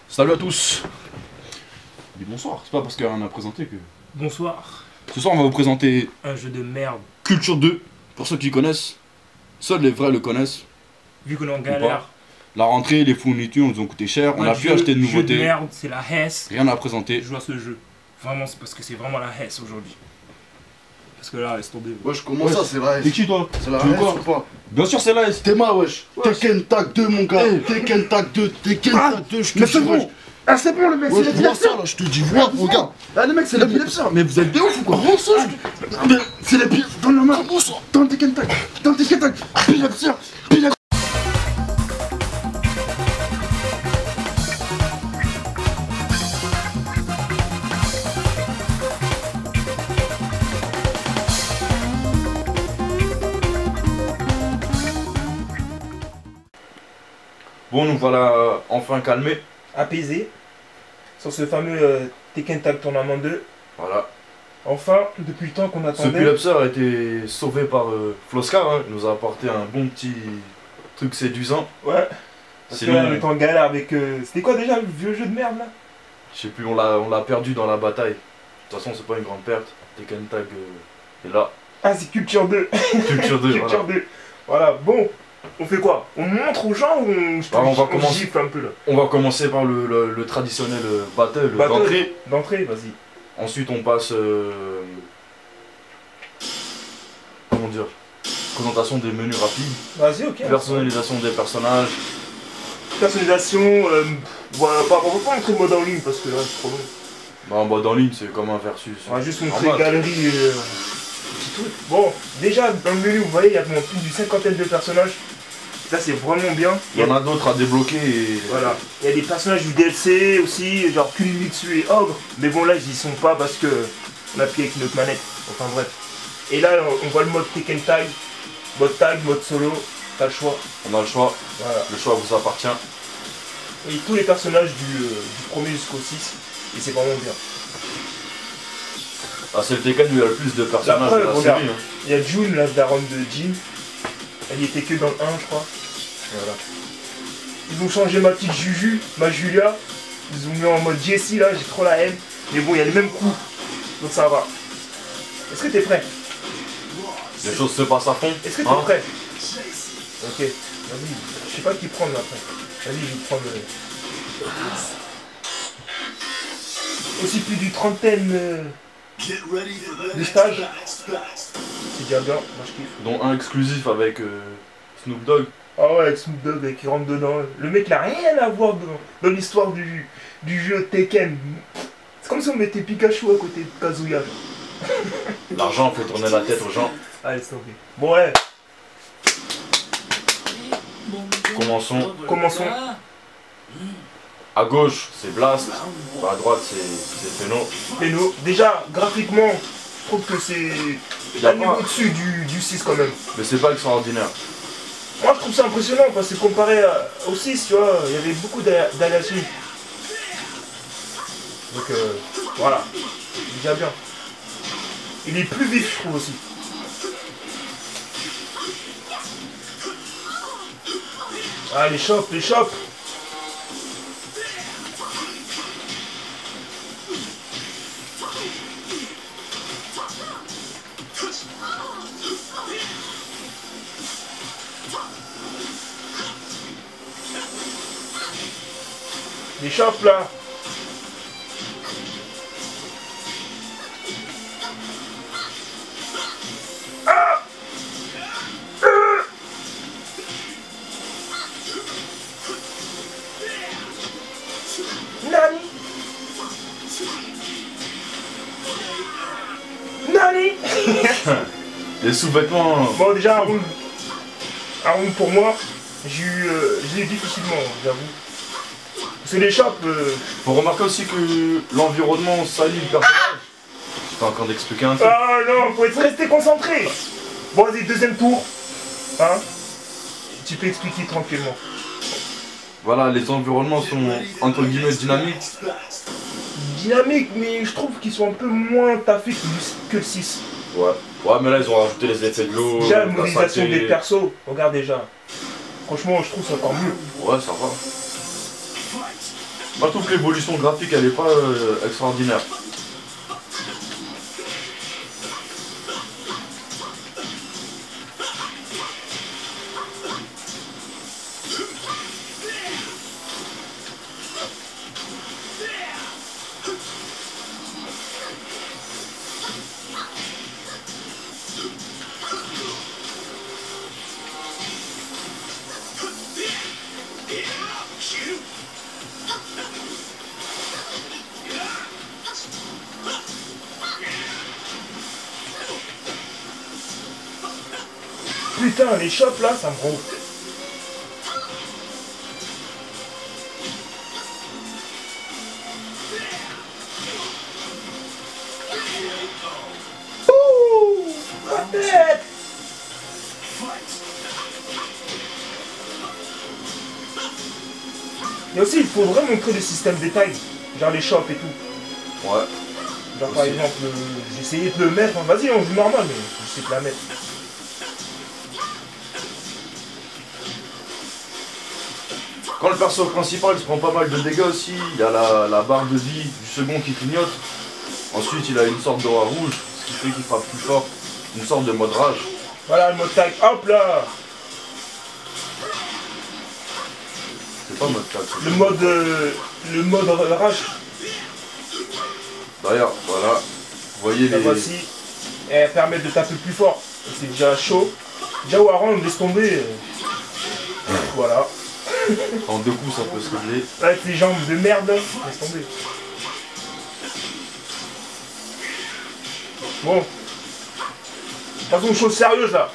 Salut à tous. Dis bonsoir, c'est pas parce qu'il y a rien à présenter que... Bonsoir. Ce soir on va vous présenter Un jeu de merde. Culture 2, pour ceux qui connaissent. Seuls les vrais le connaissent. Vu qu'on est en galère. La rentrée, les fournitures nous ont coûté cher, on a pu acheter de Jeu de nouveautés. merde, c'est la Hesse. Rien à présenter. Je joue à ce jeu. Vraiment, c'est parce que c'est vraiment la Hesse aujourd'hui. Parce que là, laisse tomber. Wesh, comment ça, c'est la T'es S? qui toi? C'est la Tu veux S quoi ou pas? Bien sûr c'est là. Théma, wesh. Tekken Tag 2, mon gars. Tekken Tag 2, Tekken Tag 2, je te Mais dis, c'est wesh. bon. Ah, c'est bon, le mec, Wesh, c'est vois ça, là, je te dis, vois, regarde. Ah, le mec, c'est l'épilepsie. Mais vous êtes des ouf ou quoi? Prends ça, mais c'est l'épilepsie. Donne la main, dans le Tekken Tag. Dans le Tekken Tag. Épilepsie, épilepsie. Bon, nous voilà enfin calmés. Apaisé. Sur ce fameux Tekken Tag Tournament 2. Voilà. Enfin, depuis le temps qu'on Ce attendait. Pulupsor a été sauvé par Floskar, hein. Il nous a apporté un bon petit truc séduisant. Ouais. Parce que là, on était en galère avec. C'était quoi déjà le vieux jeu de merde là? Je sais plus, on l'a perdu dans la bataille. De toute façon, c'est pas une grande perte. Tekken Tag est là. Ah, c'est Culture 2. Culture 2, Culture voilà. 2. Voilà, bon. On fait quoi? On montre aux gens ou on va commencer. gifle un peu là? On va commencer par le traditionnel battle d'entrée. D'entrée, vas-y. Ensuite, on passe. Comment dire? Présentation des menus rapides. Vas-y, ok. Personnalisation des personnages. Personnalisation, voilà, on va pas montrer le mode en ligne parce que là c'est trop long. Bah, en mode en ligne, c'est comme un versus. On va juste En montrer mode. galerie, petit truc. Bon, déjà dans le menu, vous voyez, il y a plus d'une cinquantaine de personnages. Ça c'est vraiment bien. Il y en a d'autres à débloquer et. Voilà. Il y a des personnages du DLC aussi, genre Kurimitsu et Ogre. Mais bon, là ils y sont pas parce que on a pris avec notre manette. Enfin bref. Et là, on voit le mode Tekken Tag, mode tag, mode solo. T'as le choix. On a le choix. Voilà. Le choix vous appartient. Et tous les personnages du premier jusqu'au 6. Et c'est vraiment bien. Ah, c'est le Tekken où il y a le plus de personnages preuve, de la regarde. série. Hein. Il y a June, la daronne de Jin. Elle y était que dans le 1, je crois. Voilà. Ils ont changé ma petite Juju, ma Julia. Ils ont mis en mode Jessie là, j'ai trop la haine. Mais bon, il y a les mêmes coups. Donc ça va. Est-ce que t'es prêt? Les choses se passent à fond. Est-ce que t'es hein. prêt? Ok, vas-y. Je sais pas qui prendre là après. Vas-y, je vais prendre aussi plus d'une trentaine de stages. C'est déjà bien, moi je kiffe. Dont un exclusif avec Snoop Dogg. Ah ouais, avec Snoop Dogg qui rentre dedans. Le mec n'a rien à voir dans l'histoire du jeu Tekken. C'est comme si on mettait Pikachu à côté de Kazuya. L'argent fait tourner la tête aux gens. Allez, c'est ok. Bon ouais, Commençons. À gauche, c'est Blast. À droite, c'est Feno. et nous, déjà, graphiquement, je trouve que c'est Y a un niveau pas- au-dessus du 6 quand même. Mais c'est pas extraordinaire. Moi je trouve ça impressionnant parce que comparé au 6, tu vois, il y avait beaucoup d'aliations. Donc voilà, déjà bien. Il est plus vif, je trouve aussi. Ah, les chops, les chops. Les chops là. Nani? Nani? Les sous-vêtements. Bon, déjà, un round pour moi, j'ai eu difficilement, j'avoue. Parce que les shops, Faut remarquer aussi que l'environnement salit le personnage. J'étais en train d'expliquer un truc. ah non, faut être resté concentré. Bon, vas-y, deuxième tour. Hein? Tu peux expliquer tranquillement. Voilà, les environnements sont entre guillemets dynamiques. Dynamique, mais je trouve qu'ils sont un peu moins taffés que le 6. Ouais. Ouais, mais là ils ont rajouté les effets de l'eau. Déjà, la la modélisation saleté. des persos, regarde déjà. Franchement, je trouve ça encore mieux. Ouais, ça va. Moi, je trouve que l'évolution graphique, elle est pas extraordinaire. Putain, les shops là, ça me rend. Ouh, la tête. Et aussi, il faudrait montrer des systèmes détails, genre les shops et tout. Ouais. Genre par exemple, j'ai essayé de le mettre, hein. Vas-y, on joue normal, mais je sais te la mettre. Quand le perso principal se prend pas mal de dégâts aussi, il y a la barre de vie du second qui clignote. Ensuite, il a une sorte d'aura rouge, ce qui fait qu'il frappe plus fort. Une sorte de mode rage. Voilà le mode tag, hop là. C'est pas mode tag. Le mode rage. D'ailleurs, voilà. Vous voyez La les... voici. Elle permet de taper plus fort. C'est déjà chaud. Déjà Warren, laisse tomber. Voilà. En 2 coups, ça peut se régler. Avec les jambes de merde, laisse tomber. Bon. Passons aux choses sérieuses là.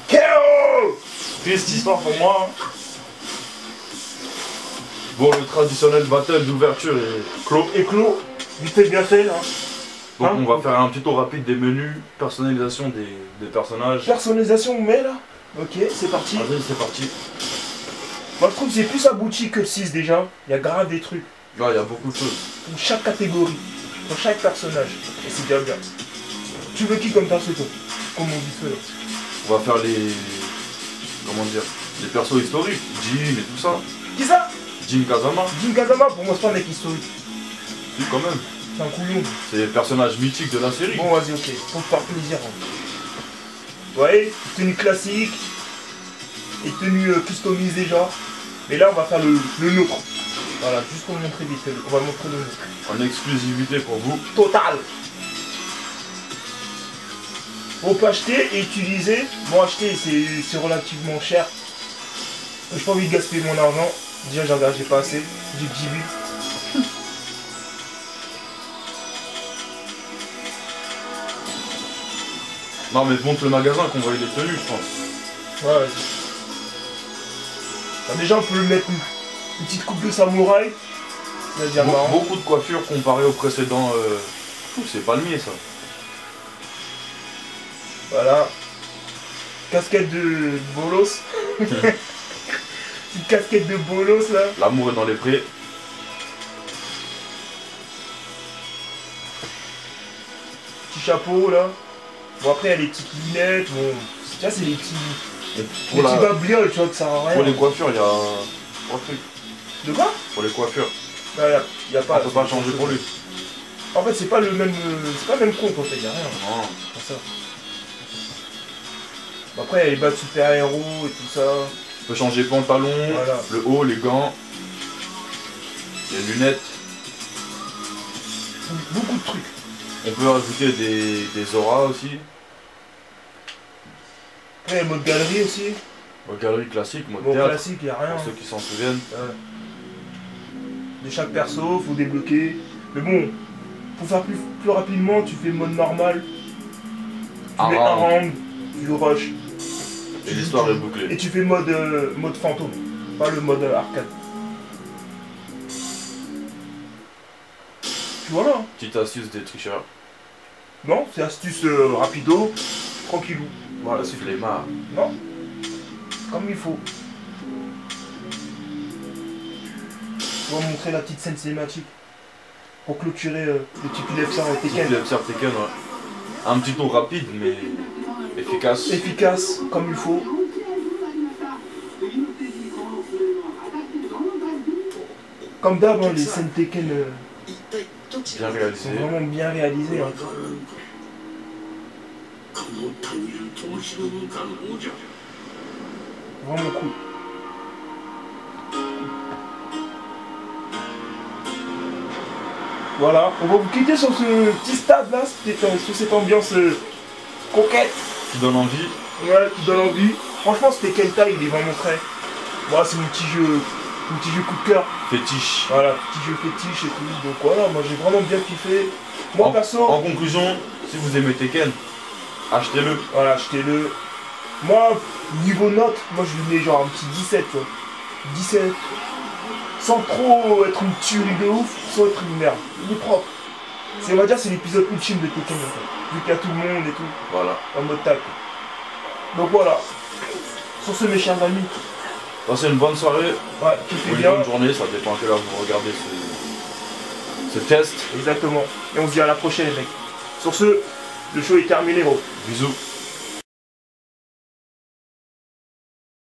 KO! Triste histoire pour moi. Bon, le traditionnel battle d'ouverture est clos. Et clos, vite fait bien fait là. Donc Hein? on va faire un petit tour rapide des menus, personnalisation des personnages. Personnalisation, mais là. Ok, c'est parti. Vas-y, c'est parti. Moi je trouve que c'est plus abouti que le 6 déjà. Il y a grave des trucs. Là, il y a beaucoup de choses. Pour chaque catégorie. Pour chaque personnage. Et c'est déjà bien. Tu veux qui comme perso toi? Comme on dit fait là. On va faire les... Comment dire? Les persos historiques. Jin et tout ça. Qui ça? Jin Kazama. Jin Kazama, pour moi c'est pas un mec historique. Si, quand même. C'est un couillon. C'est les personnages mythiques de la série. Bon vas-y, ok. Pour te faire plaisir. Hein. Ouais, tenue classique. Et tenue customisée genre. Mais là on va faire le nôtre. Voilà, juste pour montrer vite fait. On va montrer le nôtre. En exclusivité pour vous. Total. On peut acheter et utiliser. Bon, acheter c'est relativement cher. J'ai pas envie de gaspiller mon argent. Déjà j'ai pas assez. J'ai 10 000. Non mais montre le magasin qu'on voit les tenues, je pense. Ouais, vas-y. Bah, déjà on peut lui mettre une petite coupe de samouraï. C'est déjà marrant. Beaucoup de coiffures comparées au précédent. C'est palmier ça. Voilà. Casquette de bolos. Petite casquette de bolos là. L'amour est dans les prés. Petit chapeau là. Bon après il y a les petites lunettes. Bon, tu vois c'est les petits. Et Les pour, petits babliers, tu vois que ça sert à pour les rien. coiffures, il y a 3 trucs. De quoi? Pour les coiffures. Non, y a pas. On peut pas changer pour lui. En fait c'est pas le même. C'est pas le même compte en fait, y a rien. Non. C'est ça. Bon, après il y a les bas de super-héros et tout ça. Tu peux changer pantalon, Voilà. le haut, les gants, les lunettes. Beaucoup de trucs. On peut rajouter des auras aussi. Après il y a le mode galerie aussi. Mode galerie classique, mode Bon théâtre. classique, y a rien. Pour ceux qui s'en souviennent. Ouais. De chaque perso, faut débloquer. Mais bon, pour faire plus rapidement, tu fais le mode normal. Tu mets un round, tu rush. Et l'histoire est bouclée. Et tu fais mode fantôme, pas le mode arcade. Puis voilà. Hein. Petite astuce des tricheurs. Non, c'est astuce rapido, tranquillou. Voilà, c'est fait. Flemmard. Non, comme il faut. On va montrer la petite scène cinématique pour clôturer le petit PLF et Tekken. Tekken, ouais. Un petit tour rapide, mais efficace. Efficace, comme il faut. Comme d'hab, hein, les scènes Tekken Bien réalisé. sont vraiment bien réalisées. Hein. Vraiment cool. Voilà, on va vous quitter sur ce petit stade là, sur cette ambiance coquette. Qui donne envie. Ouais, qui donne envie. Franchement, c'était Kenta, il est vraiment très. Moi, c'est mon petit jeu coup de cœur. Fétiche. Voilà, petit jeu fétiche et tout. Donc voilà, moi j'ai vraiment bien kiffé. Moi perso. En conclusion, si vous aimez Tekken, achetez-le. Voilà, achetez-le. Moi, niveau note, moi je lui mets genre un petit 17, tu vois. 17. Sans trop être une tuerie de ouf, sans être une merde. Il est propre. On va dire c'est l'épisode ultime de Tekken en fait. Vu qu'il y a tout le monde et tout. Voilà. En mode tag. Donc voilà. Sur ce mes chers amis. Passez une bonne soirée. Ouais, tu fais Ou une bien. bonne journée, ça dépend à quelle heure vous regardez ce test. Exactement. Et on se dit à la prochaine les mecs. Sur ce, le show est terminé gros. Bisous.